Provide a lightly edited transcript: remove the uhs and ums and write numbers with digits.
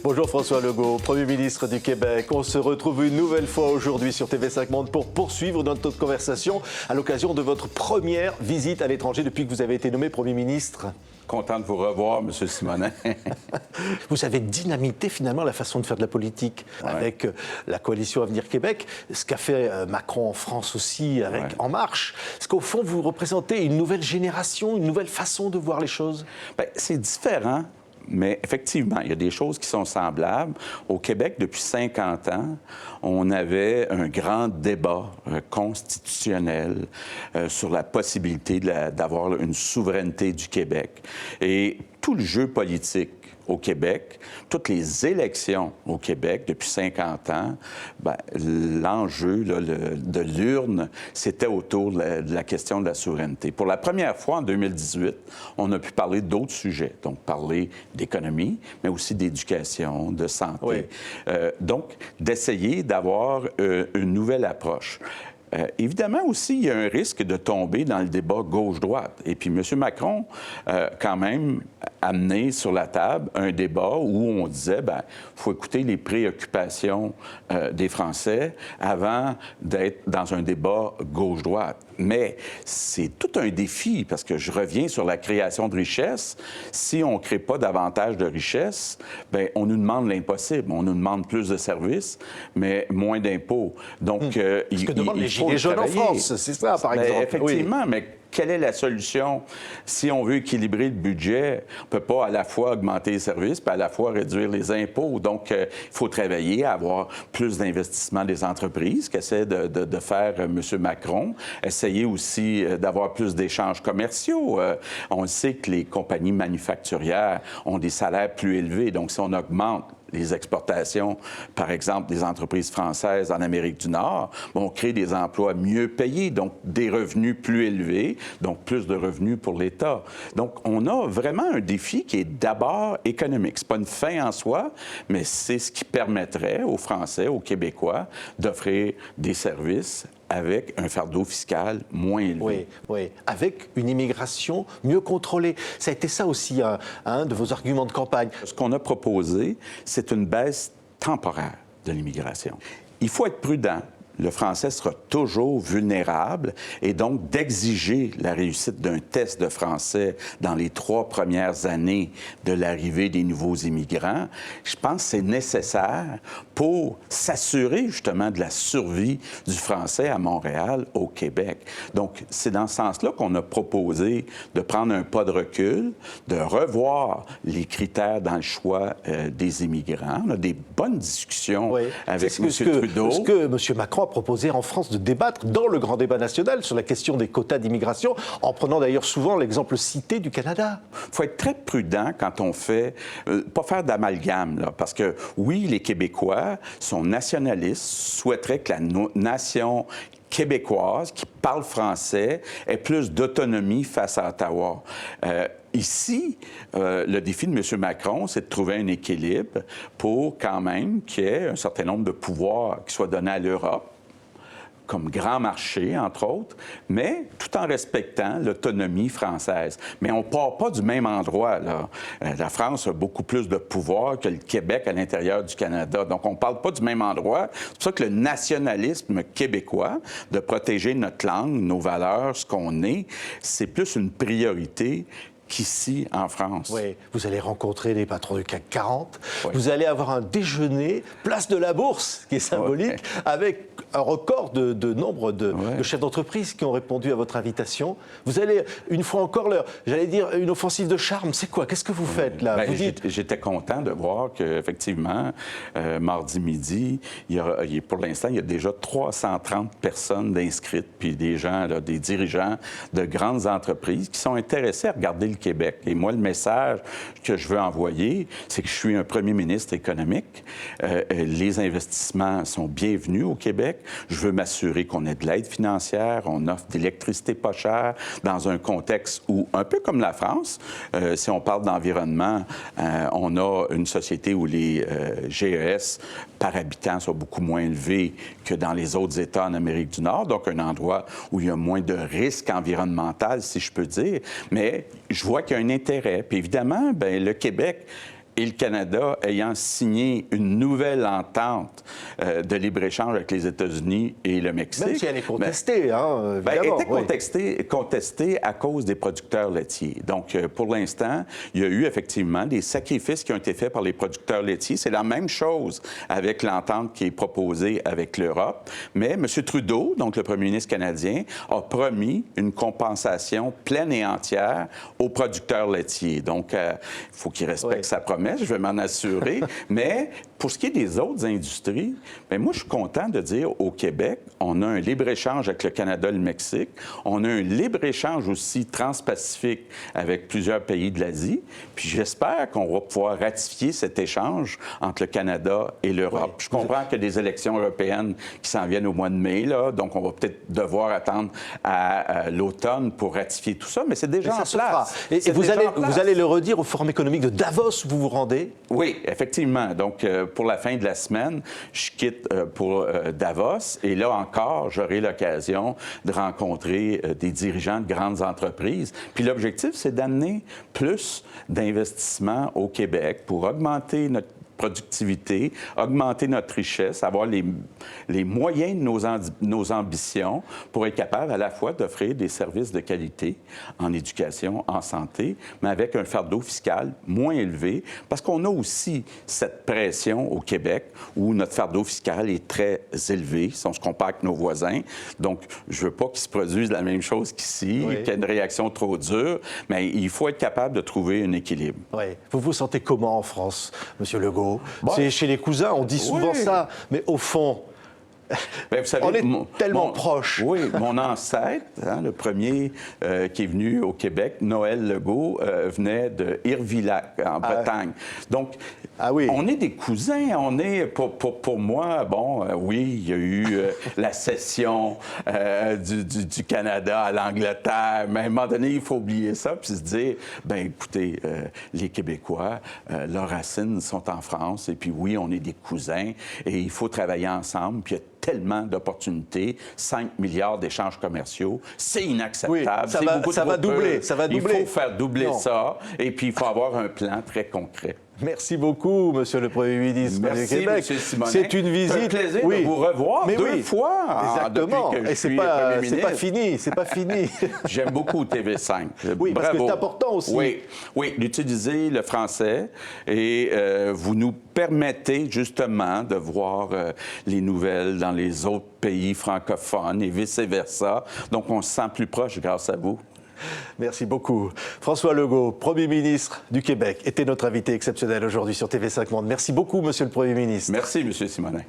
Bonjour François Legault, Premier ministre du Québec. On se retrouve une nouvelle fois aujourd'hui sur TV5 Monde pour poursuivre notre conversation à l'occasion de votre première visite à l'étranger depuis que vous avez été nommé Premier ministre. Content de vous revoir, M. Simonin. Vous avez dynamité finalement la façon de faire de la politique avec la coalition Avenir Québec, ce qu'a fait Macron en France aussi avec En Marche. Est-ce qu'au fond, vous représentez une nouvelle génération, une nouvelle façon de voir les choses? Bien, c'est différent. Mais effectivement, il y a des choses qui sont semblables. Au Québec, depuis 50 ans, on avait un grand débat constitutionnel sur la possibilité d'avoir une souveraineté du Québec. Et tout le jeu politique au Québec, toutes les élections au Québec depuis 50 ans, bien, l'enjeu de l'urne, c'était autour de la question de la souveraineté. Pour la première fois en 2018, on a pu parler d'autres sujets, donc parler d'économie, mais aussi d'éducation, de santé. Oui. Donc, d'essayer d'avoir une nouvelle approche. Évidemment aussi, il y a un risque de tomber dans le débat gauche-droite. Et puis, M. Macron, quand même, amené sur la table un débat où on disait, bien, il faut écouter les préoccupations des Français avant d'être dans un débat gauche-droite. Mais c'est tout un défi, parce que je reviens sur la création de richesse. Si on ne crée pas davantage de richesse, bien, on nous demande l'impossible. On nous demande plus de services, mais moins d'impôts. Donc, ce que demandent les Gilets jaunes en France, c'est ça, par exemple. Bien, effectivement, mais quelle est la solution? Si on veut équilibrer le budget, on ne peut pas à la fois augmenter les services puis à la fois réduire les impôts. Donc, il faut travailler à avoir plus d'investissement des entreprises qu'essaie de faire M. Macron. Essayer aussi d'avoir plus d'échanges commerciaux. On sait que les compagnies manufacturières ont des salaires plus élevés. Donc, si on augmente les exportations, par exemple, des entreprises françaises en Amérique du Nord, on crée des emplois mieux payés, donc des revenus plus élevés, donc plus de revenus pour l'État. Donc, on a vraiment un défi qui est d'abord économique. Ce n'est pas une fin en soi, mais c'est ce qui permettrait aux Français, aux Québécois, d'offrir des services avec un fardeau fiscal moins élevé. Oui, oui, avec une immigration mieux contrôlée. Ça a été ça aussi un de vos arguments de campagne. Ce qu'on a proposé, c'est une baisse temporaire de l'immigration. Il faut être prudent. Le français sera toujours vulnérable et donc d'exiger la réussite d'un test de français dans les 3 premières années de l'arrivée des nouveaux immigrants, je pense que c'est nécessaire pour s'assurer justement de la survie du français à Montréal, au Québec. Donc, c'est dans ce sens-là qu'on a proposé de prendre un pas de recul, de revoir les critères dans le choix des immigrants. On a des bonnes discussions avec M. Trudeau. Ce que M. Macron a proposé en France de débattre dans le grand débat national sur la question des quotas d'immigration, en prenant d'ailleurs souvent l'exemple cité du Canada. Il faut être très prudent quand on fait, pas faire d'amalgame, là, parce que oui, les Québécois sont nationalistes, souhaiteraient que la nation québécoise qui parle français ait plus d'autonomie face à Ottawa. Ici, le défi de M. Macron, c'est de trouver un équilibre pour quand même qu'il y ait un certain nombre de pouvoirs qui soient donnés à l'Europe, comme grand marché, entre autres, mais tout en respectant l'autonomie française. Mais on ne part pas du même endroit, là. La France a beaucoup plus de pouvoir que le Québec à l'intérieur du Canada. Donc, on ne parle pas du même endroit. C'est pour ça que le nationalisme québécois, de protéger notre langue, nos valeurs, ce qu'on est, c'est plus une priorité qu'ici, en France. Oui, vous allez rencontrer les patrons du CAC 40, oui. Vous allez avoir un déjeuner, place de la Bourse, qui est symbolique, avec un record de nombre de chefs d'entreprise qui ont répondu à votre invitation. Vous allez, une fois encore, j'allais dire, une offensive de charme. C'est quoi? Qu'est-ce que vous faites, là? Bien, j'étais content de voir qu'effectivement, mardi midi, pour l'instant, il y a déjà 330 personnes d'inscrites, puis des gens, là, des dirigeants de grandes entreprises qui sont intéressés à regarder le Québec. Et moi, le message que je veux envoyer, c'est que je suis un premier ministre économique. Les investissements sont bienvenus au Québec. Je veux m'assurer qu'on ait de l'aide financière, on offre de l'électricité pas chère dans un contexte où, un peu comme la France, si on parle d'environnement, on a une société où les GES par habitant sont beaucoup moins élevés que dans les autres États en Amérique du Nord, donc un endroit où il y a moins de risques environnemental, si je peux dire. Mais je vois qu'il y a un intérêt. Puis évidemment, bien, le Québec et le Canada ayant signé une nouvelle entente de libre-échange avec les États-Unis et le Mexique. Même si elle est contestée, hein, évidemment. Elle était contestée à cause des producteurs laitiers. Donc, pour l'instant, il y a eu effectivement des sacrifices qui ont été faits par les producteurs laitiers. C'est la même chose avec l'entente qui est proposée avec l'Europe. Mais M. Trudeau, donc le premier ministre canadien, a promis une compensation pleine et entière aux producteurs laitiers. Donc, il faut qu'il respecte sa promesse. Je vais m'en assurer. Mais pour ce qui est des autres industries, bien, moi, je suis content de dire au Québec, on a un libre-échange avec le Canada et le Mexique. On a un libre-échange aussi transpacifique avec plusieurs pays de l'Asie. Puis j'espère qu'on va pouvoir ratifier cet échange entre le Canada et l'Europe. Je comprends qu'il y a des élections européennes qui s'en viennent au mois de mai, là, donc on va peut-être devoir attendre à l'automne pour ratifier tout ça, mais c'est déjà en place. Et vous allez le redire au Forum économique de Davos où vous vous rendez? Oui, effectivement. Donc, pour la fin de la semaine, je quitte pour Davos et là encore, j'aurai l'occasion de rencontrer des dirigeants de grandes entreprises. Puis l'objectif, c'est d'amener plus d'investissements au Québec pour augmenter notre productivité, augmenter notre richesse, avoir les moyens de nos ambitions pour être capable à la fois d'offrir des services de qualité en éducation, en santé, mais avec un fardeau fiscal moins élevé, parce qu'on a aussi cette pression au Québec où notre fardeau fiscal est très élevé si on se compare avec nos voisins. Donc, je veux pas qu'il se produise la même chose qu'ici, qu'il y ait une réaction trop dure, mais il faut être capable de trouver un équilibre. Oui. Vous vous sentez comment en France, M. Legault? C'est chez les cousins, on dit souvent ça, mais au fond, bien, vous savez, on est tellement proches. Oui, mon ancêtre, le premier qui est venu au Québec, Noël Legault, venait de Irvilac, en Bretagne. Donc, on est des cousins. On est, pour moi, oui, il y a eu la cession du Canada à l'Angleterre, mais à un moment donné, il faut oublier ça puis se dire, bien, écoutez, les Québécois, leurs racines sont en France, et puis oui, on est des cousins, et il faut travailler ensemble, puis il y a tellement d'opportunités, 5 milliards d'échanges commerciaux, c'est inacceptable. Oui, ça va doubler. Il faut faire doubler ça, et puis il faut avoir un plan très concret. Merci beaucoup, Monsieur le Premier ministre du Québec. Monsieur Simonet. C'est une visite. C'est un plaisir de vous revoir deux fois. Exactement. Et c'est pas fini. C'est pas fini. J'aime beaucoup TV5. Oui, parce que c'est important aussi. Oui, d'utiliser le français et vous nous permettez justement de voir les nouvelles dans les autres pays francophones et vice-versa. Donc, on se sent plus proche grâce à vous. Merci beaucoup. François Legault, Premier ministre du Québec, était notre invité exceptionnel aujourd'hui sur TV5 Monde. Merci beaucoup, Monsieur le Premier ministre. Merci, Monsieur Simonet.